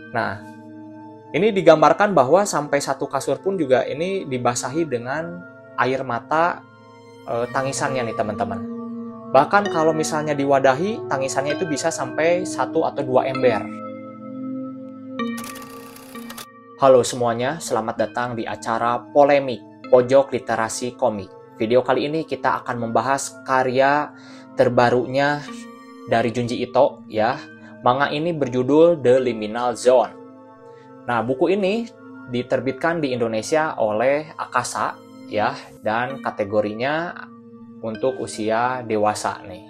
Nah, ini digambarkan bahwa sampai satu kasur pun juga ini dibasahi dengan air mata tangisannya nih teman-teman. Bahkan kalau misalnya diwadahi, tangisannya itu bisa sampai 1 atau 2 ember. Halo semuanya, selamat datang di acara Polemik Pojok Literasi Komik. Video kali ini kita akan membahas karya terbarunya dari Junji Ito ya. Manga ini berjudul The Liminal Zone. Nah, buku ini diterbitkan di Indonesia oleh Akasa ya, dan kategorinya untuk usia dewasa nih.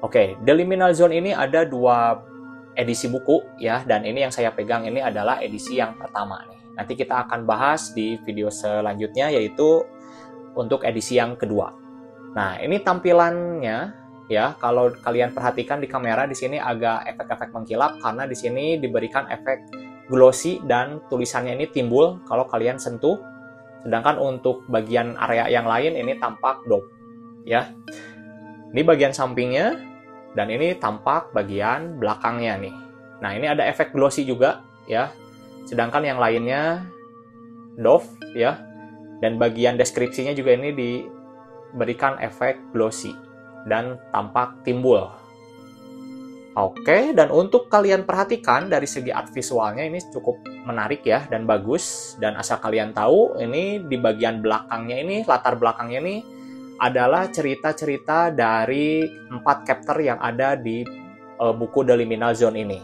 Oke, The Liminal Zone ini ada 2 edisi buku ya, dan ini yang saya pegang ini adalah edisi yang pertama nih. Nanti kita akan bahas di video selanjutnya, yaitu untuk edisi yang kedua. Nah, ini tampilannya ya, kalau kalian perhatikan di kamera di sini agak efek-efek mengkilap karena di sini diberikan efek glossy dan tulisannya ini timbul kalau kalian sentuh. Sedangkan untuk bagian area yang lain ini tampak dope ya. Ini bagian sampingnya dan ini tampak bagian belakangnya nih. Nah, ini ada efek glossy juga ya. Sedangkan yang lainnya doff ya. Dan bagian deskripsinya juga ini diberikan efek glossy dan tampak timbul. Oke, dan untuk kalian perhatikan dari segi art visualnya ini cukup menarik ya dan bagus. Dan asal kalian tahu, ini di bagian belakangnya ini, latar belakangnya ini adalah cerita-cerita dari 4 chapter yang ada di buku The Liminal Zone ini.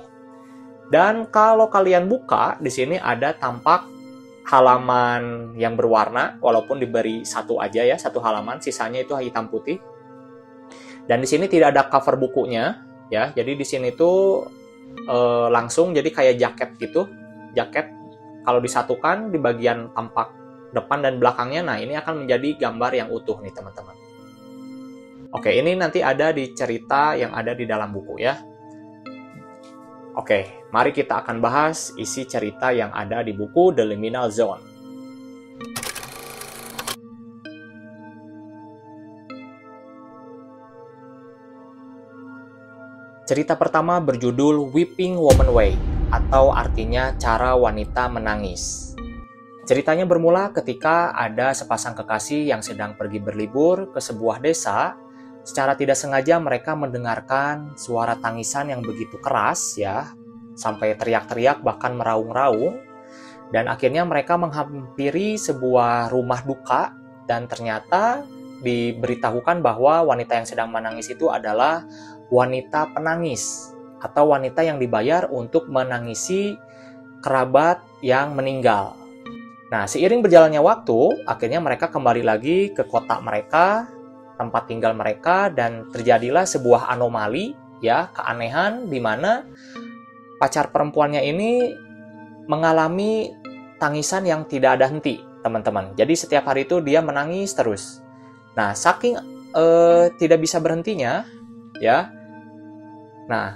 Dan kalau kalian buka, di sini ada tampak halaman yang berwarna, walaupun diberi satu aja ya, satu halaman, sisanya itu hitam putih. Dan di sini tidak ada cover bukunya. Ya, jadi di sini tuh langsung jadi kayak jaket gitu. Jaket kalau disatukan di bagian tampak depan dan belakangnya, nah ini akan menjadi gambar yang utuh nih teman-teman. Oke, ini nanti ada di cerita yang ada di dalam buku ya. Oke, mari kita akan bahas isi cerita yang ada di buku The Liminal Zone. Cerita pertama berjudul Weeping Woman Way, atau artinya cara wanita menangis. Ceritanya bermula ketika ada sepasang kekasih yang sedang pergi berlibur ke sebuah desa. Secara tidak sengaja mereka mendengarkan suara tangisan yang begitu keras ya, sampai teriak-teriak bahkan meraung-raung. Dan akhirnya mereka menghampiri sebuah rumah duka dan ternyata diberitahukan bahwa wanita yang sedang menangis itu adalah wanita penangis atau wanita yang dibayar untuk menangisi kerabat yang meninggal. Nah, seiring berjalannya waktu, akhirnya mereka kembali lagi ke kota mereka, tempat tinggal mereka, dan terjadilah sebuah anomali, ya, keanehan di mana pacar perempuannya ini mengalami tangisan yang tidak ada henti, teman-teman. Jadi setiap hari itu dia menangis terus. Nah, saking tidak bisa berhentinya, ya. Nah,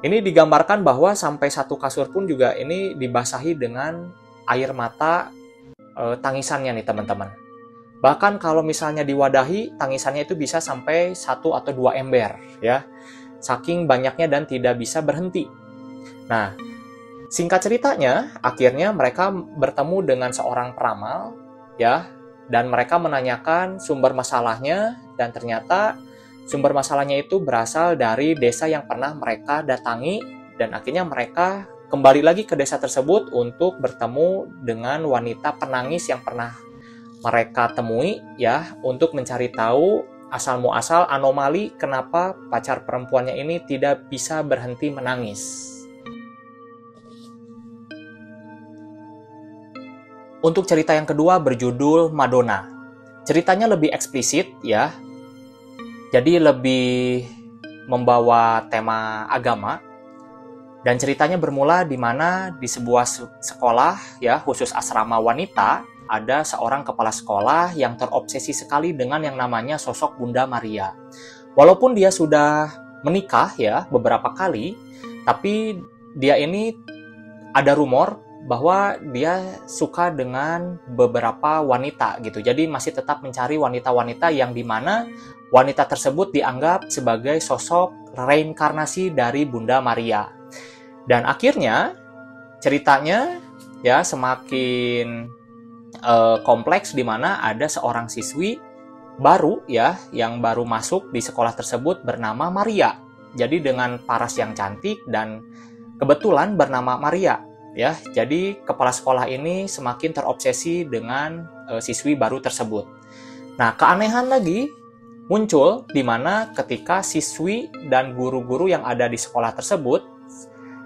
ini digambarkan bahwa sampai satu kasur pun juga ini dibasahi dengan air mata tangisannya nih teman-teman. Bahkan kalau misalnya diwadahi, tangisannya itu bisa sampai 1 atau 2 ember ya. Saking banyaknya dan tidak bisa berhenti. Nah, singkat ceritanya, akhirnya mereka bertemu dengan seorang peramal ya, dan mereka menanyakan sumber masalahnya, dan ternyata sumber masalahnya itu berasal dari desa yang pernah mereka datangi, dan akhirnya mereka kembali lagi ke desa tersebut untuk bertemu dengan wanita penangis yang pernah mereka temui ya, untuk mencari tahu asal muasal anomali kenapa pacar perempuannya ini tidak bisa berhenti menangis. Untuk cerita yang kedua berjudul Madonna. Ceritanya lebih eksplisit ya. Jadi lebih membawa tema agama. Dan ceritanya bermula di mana di sebuah sekolah ya, khusus asrama wanita, ada seorang kepala sekolah yang terobsesi sekali dengan yang namanya sosok Bunda Maria. Walaupun dia sudah menikah ya beberapa kali, tapi dia ini ada rumor bahwa dia suka dengan beberapa wanita gitu. Jadi masih tetap mencari wanita-wanita yang dimana wanita tersebut dianggap sebagai sosok reinkarnasi dari Bunda Maria. Dan akhirnya ceritanya ya semakin kompleks, di mana ada seorang siswi baru ya yang baru masuk di sekolah tersebut bernama Maria. Jadi dengan paras yang cantik dan kebetulan bernama Maria ya. Jadi kepala sekolah ini semakin terobsesi dengan siswi baru tersebut. Nah, keanehan lagi muncul di mana ketika siswi dan guru-guru yang ada di sekolah tersebut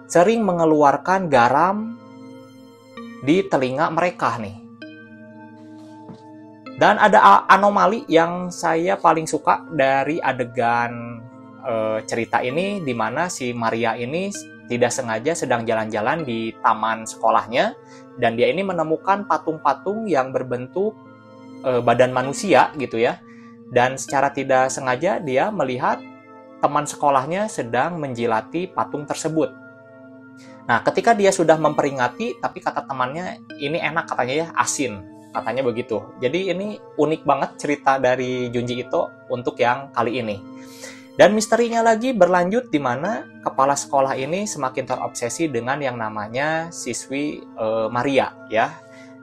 sering mengeluarkan garam di telinga mereka nih. Dan ada anomali yang saya paling suka dari adegan cerita ini, di mana si Maria ini tidak sengaja sedang jalan-jalan di taman sekolahnya, dan dia ini menemukan patung-patung yang berbentuk badan manusia gitu ya. Dan secara tidak sengaja dia melihat teman sekolahnya sedang menjilati patung tersebut. Nah, ketika dia sudah memperingati, tapi kata temannya, ini enak katanya ya, asin. Katanya begitu. Jadi ini unik banget cerita dari Junji Ito untuk yang kali ini. Dan misterinya lagi berlanjut di mana kepala sekolah ini semakin terobsesi dengan yang namanya siswi Maria ya.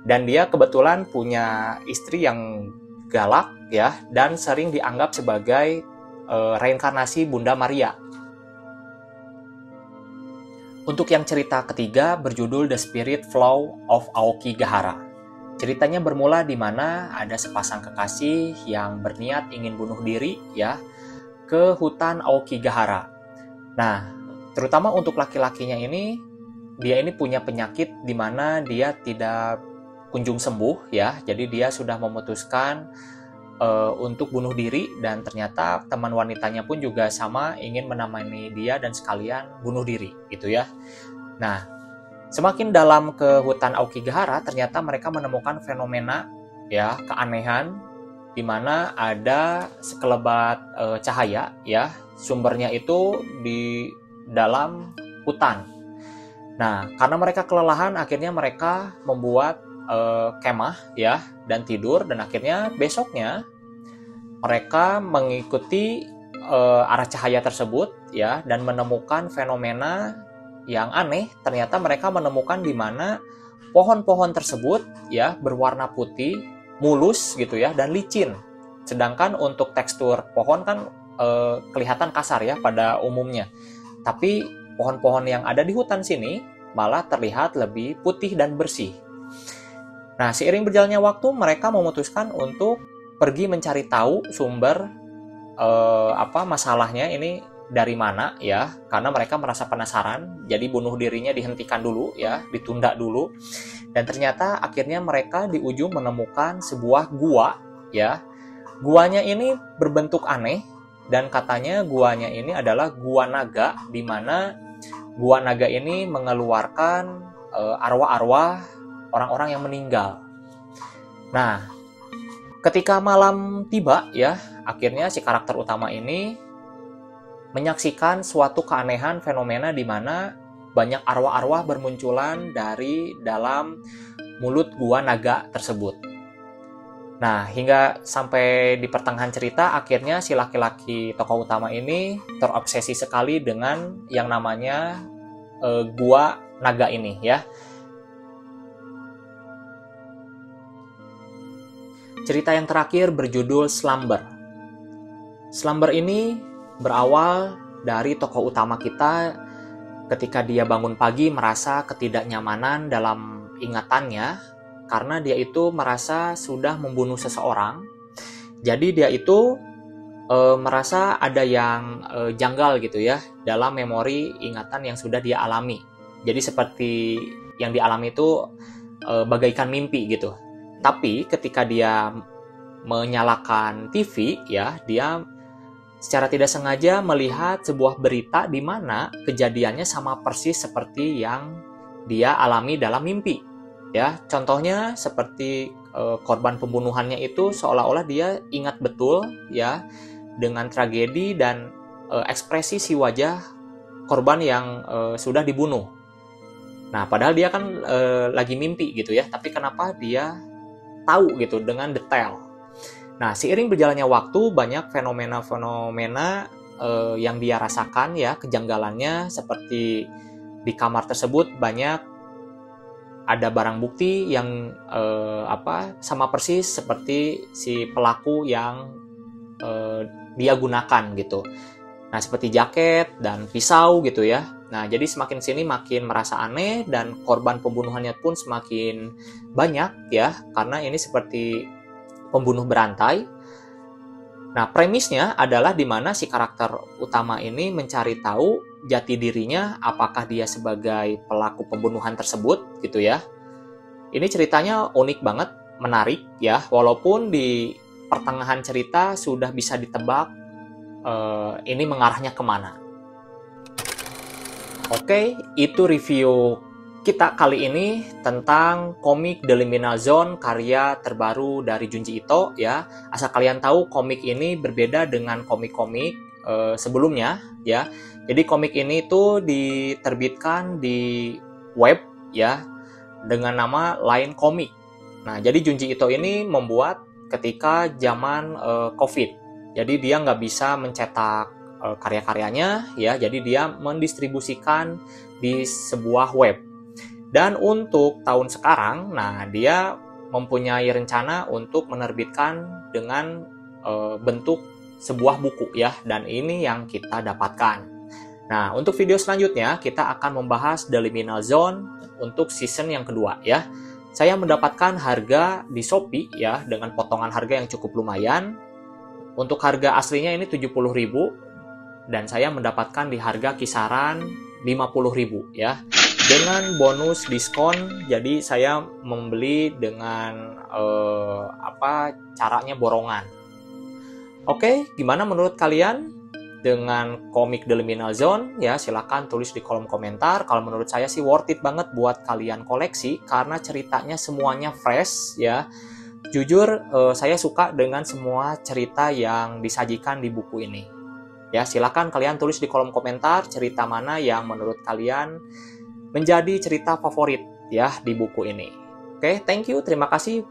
Dan dia kebetulan punya istri yang galak ya, dan sering dianggap sebagai reinkarnasi Bunda Maria. Untuk yang cerita ketiga berjudul The Spirit Flow of Aokigahara. Ceritanya bermula di mana ada sepasang kekasih yang berniat ingin bunuh diri ya ke hutan Aokigahara. Nah, terutama untuk laki-lakinya ini, dia ini punya penyakit di mana dia tidak kunjung sembuh ya. Jadi dia sudah memutuskan untuk bunuh diri, dan ternyata teman wanitanya pun juga sama, ingin menemani dia dan sekalian bunuh diri gitu ya. Nah, semakin dalam ke hutan Aokigahara, ternyata mereka menemukan fenomena ya keanehan di mana ada sekelebat cahaya ya, sumbernya itu di dalam hutan. Nah, karena mereka kelelahan, akhirnya mereka membuat kemah ya dan tidur, dan akhirnya besoknya mereka mengikuti arah cahaya tersebut ya dan menemukan fenomena yang aneh. Ternyata mereka menemukan di mana pohon-pohon tersebut ya berwarna putih, mulus gitu ya, dan licin. Sedangkan untuk tekstur pohon kan kelihatan kasar ya pada umumnya. Tapi pohon-pohon yang ada di hutan sini malah terlihat lebih putih dan bersih. Nah, seiring berjalannya waktu, mereka memutuskan untuk pergi mencari tahu sumber masalahnya ini dari mana ya, karena mereka merasa penasaran. Jadi bunuh dirinya dihentikan dulu ya, ditunda dulu. Dan ternyata akhirnya mereka di ujung menemukan sebuah gua ya. Guanya ini berbentuk aneh, dan katanya guanya ini adalah gua naga, di mana gua naga ini mengeluarkan arwah-arwah orang-orang yang meninggal. Nah, ketika malam tiba ya, akhirnya si karakter utama ini menyaksikan suatu keanehan fenomena di mana banyak arwah-arwah bermunculan dari dalam mulut gua naga tersebut. Nah, hingga sampai di pertengahan cerita, akhirnya si laki-laki tokoh utama ini terobsesi sekali dengan yang namanya gua naga ini ya. Cerita yang terakhir berjudul Slumber. Slumber ini berawal dari tokoh utama kita ketika dia bangun pagi merasa ketidaknyamanan dalam ingatannya karena dia itu merasa sudah membunuh seseorang. Jadi dia itu merasa ada yang janggal gitu ya dalam memori ingatan yang sudah dia alami. Jadi seperti yang dialami itu bagaikan mimpi gitu. Tapi ketika dia menyalakan TV ya, dia secara tidak sengaja melihat sebuah berita di mana kejadiannya sama persis seperti yang dia alami dalam mimpi. Ya, contohnya seperti korban pembunuhannya itu seolah-olah dia ingat betul ya dengan tragedi dan ekspresi si wajah korban yang sudah dibunuh. Nah, padahal dia kan lagi mimpi gitu ya, tapi kenapa dia tahu gitu dengan detail. Nah, seiring berjalannya waktu, banyak fenomena-fenomena yang dia rasakan ya, kejanggalannya seperti di kamar tersebut banyak ada barang bukti yang sama persis seperti si pelaku yang dia gunakan gitu. Nah, seperti jaket dan pisau gitu ya. Nah, jadi semakin sini makin merasa aneh dan korban pembunuhannya pun semakin banyak ya, karena ini seperti pembunuh berantai. Nah, premisnya adalah di mana si karakter utama ini mencari tahu jati dirinya, apakah dia sebagai pelaku pembunuhan tersebut gitu ya. Ini ceritanya unik banget, menarik ya, walaupun di pertengahan cerita sudah bisa ditebak ini mengarahnya kemana. Oke, itu review kita kali ini tentang komik The Liminal Zone karya terbaru dari Junji Ito ya. Asal kalian tahu, komik ini berbeda dengan komik-komik sebelumnya ya. Jadi komik ini tuh diterbitkan di web ya dengan nama Line Komik. Nah, jadi Junji Ito ini membuat ketika zaman COVID. Jadi dia nggak bisa mencetak karya-karyanya ya. Jadi dia mendistribusikan di sebuah web. Dan untuk tahun sekarang, nah dia mempunyai rencana untuk menerbitkan dengan bentuk sebuah buku ya. Dan ini yang kita dapatkan. Nah, untuk video selanjutnya kita akan membahas The Liminal Zone untuk season yang kedua ya. Saya mendapatkan harga di Shopee ya dengan potongan harga yang cukup lumayan. Untuk harga aslinya ini 70.000 dan saya mendapatkan di harga kisaran 50.000 ya. Dengan bonus diskon, jadi saya membeli dengan caranya borongan. Oke, gimana menurut kalian dengan komik The Liminal Zone? Ya, silahkan tulis di kolom komentar. Kalau menurut saya sih worth it banget buat kalian koleksi karena ceritanya semuanya fresh ya. Jujur, saya suka dengan semua cerita yang disajikan di buku ini. Ya, silakan kalian tulis di kolom komentar cerita mana yang menurut kalian menjadi cerita favorit ya di buku ini. Oke, thank you, terima kasih.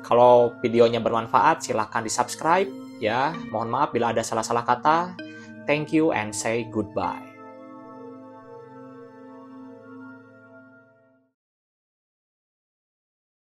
Kalau videonya bermanfaat, silakan di-subscribe ya. Mohon maaf bila ada salah-salah kata. Thank you and say goodbye.